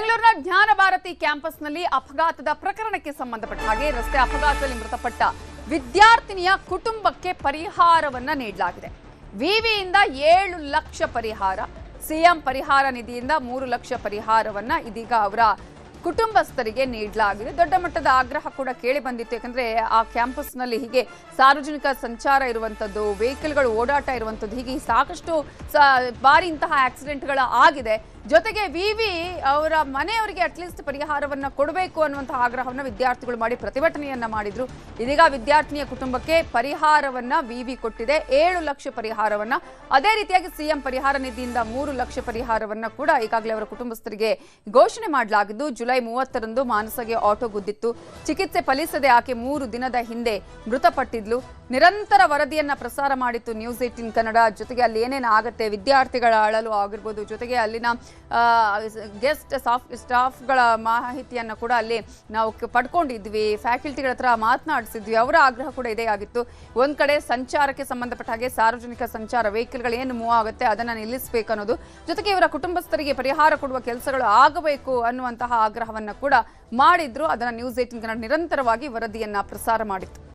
ಬೆಂಗಳೂರಿನ ಜ್ಞಾನ ಭಾರತಿ ಕ್ಯಾಂಪಸ್ನಲ್ಲಿ ಅಪಘಾತದ ಪ್ರಕರಣಕ್ಕೆ ಸಂಬಂಧಪಟ್ಟ ಹಾಗೆ ರಸ್ತೆ ಅಪಘಾತದಲ್ಲಿ ಮೃತಪಟ್ಟ ವಿದ್ಯಾರ್ಥಿನಿಯ ಕುಟುಂಬಕ್ಕೆ ಪರಿಹಾರವನ್ನ ನೀಡಲಾಗಿದೆ. ವಿವಿಯಿಂದ 7 ಲಕ್ಷ ಪರಿಹಾರ, ಸಿಎಂ ಪರಿಹಾರ ನಿಧಿಯಿಂದ 3 ಲಕ್ಷ ಪರಿಹಾರವನ್ನ ಇದೀಗ ಅವರ ಕುಟುಂಬಸ್ಥರಿಗೆ ನೀಡಲಾಗಿದೆ. ದೊಡ್ಡ ಮಟ್ಟದ ಆಗ್ರಹ ಕೂಡ ಕೇಳಿ ಬಂದಿತ್ತು. ಯಾಕಂದ್ರೆ ಆ ಕ್ಯಾಂಪಸ್ನಲ್ಲಿ ಹೀಗೆ ಸಾರ್ವಜನಿಕ ಸಂಚಾರ ಇರುವಂತದ್ದು, ವೆಹಿಕಲ್ಗಳು ಓಡಾಟ ಇರುವಂತದ್ದು, ಹೀಗೆ ಸಾಕಷ್ಟು ಬಾರಿ ಇಂತಹ ಆಕ್ಸಿಡೆಂಟ್ಗಳು ಆಗಿದೆ. ಜೊತೆಗೆ ವಿವಿ ಅವರ ಮನೆಯವರಿಗೆ ಅಟ್ಲೀಸ್ಟ್ ಪರಿಹಾರವನ್ನ ಕೊಡಬೇಕು ಅನ್ನುವಂತಹ ಆಗ್ರಹವನ್ನ ವಿದ್ಯಾರ್ಥಿಗಳು ಮಾಡಿ ಪ್ರತಿಭಟನೆಯನ್ನ ಮಾಡಿದ್ರು. ಇದೀಗ ವಿದ್ಯಾರ್ಥಿನಿಯ ಕುಟುಂಬಕ್ಕೆ ಪರಿಹಾರವನ್ನ ವಿವಿ ಕೊಟ್ಟಿದೆ, 7 ಲಕ್ಷ ಪರಿಹಾರವನ್ನ. ಅದೇ ರೀತಿಯಾಗಿ ಸಿಎಂ ಪರಿಹಾರ ನಿಧಿಯಿಂದ 3 ಲಕ್ಷ ಪರಿಹಾರವನ್ನ ಕೂಡ ಈಗಾಗಲೇ ಅವರ ಕುಟುಂಬಸ್ಥರಿಗೆ ಘೋಷಣೆ ಮಾಡಲಾಗಿದ್ದು, ಜುಲೈ 30ರಂದು ಮಾನಸಗೆ ಆಟೋ ಗುದ್ದಿತ್ತು. ಚಿಕಿತ್ಸೆ ಫಲಿಸದೆ ಆಕೆ 3 ದಿನದ ಹಿಂದೆ ಮೃತಪಟ್ಟಿದ್ಲು. ನಿರಂತರ ವರದಿಯನ್ನ ಪ್ರಸಾರ ಮಾಡಿತ್ತು ನ್ಯೂಸ್ 18 ಕನ್ನಡ. ಜೊತೆಗೆ ಅಲ್ಲಿ ಏನೇನು ಆಗತ್ತೆ, ವಿದ್ಯಾರ್ಥಿಗಳ ಅಳಲು ಆಗಿರ್ಬೋದು, ಜೊತೆಗೆ ಅಲ್ಲಿನ ಗೆಸ್ಟ್ ಸ್ಟಾಫ್ಗಳ ಮಾಹಿತಿಯನ್ನು ಕೂಡ ಅಲ್ಲಿ ನಾವು ಪಡ್ಕೊಂಡಿದ್ವಿ, ಫ್ಯಾಕಲ್ಟಿಗಳ ಹತ್ರ ಮಾತನಾಡಿಸಿದ್ವಿ. ಅವರ ಆಗ್ರಹ ಕೂಡ ಇದೇ ಆಗಿತ್ತು. ಒಂದ್ ಕಡೆ ಸಂಚಾರಕ್ಕೆ ಸಂಬಂಧಪಟ್ಟ ಹಾಗೆ ಸಾರ್ವಜನಿಕ ಸಂಚಾರ ವೆಹಿಕಲ್ಗಳು ಏನು ಮೂವ್ ಆಗುತ್ತೆ ಅದನ್ನ ನಿಲ್ಲಿಸಬೇಕು ಅನ್ನೋದು, ಜೊತೆಗೆ ಇವರ ಕುಟುಂಬಸ್ಥರಿಗೆ ಪರಿಹಾರ ಕೊಡುವ ಕೆಲಸಗಳು ಆಗಬೇಕು ಅನ್ನುವಂತಹ ಆಗ್ರಹವನ್ನ ಕೂಡ ಮಾಡಿದ್ರು. ಅದನ್ನ ನ್ಯೂಸ್ 18 ಕನ್ನಡ ನಿರಂತರವಾಗಿ ವರದಿಯನ್ನ ಪ್ರಸಾರ ಮಾಡಿತ್ತು.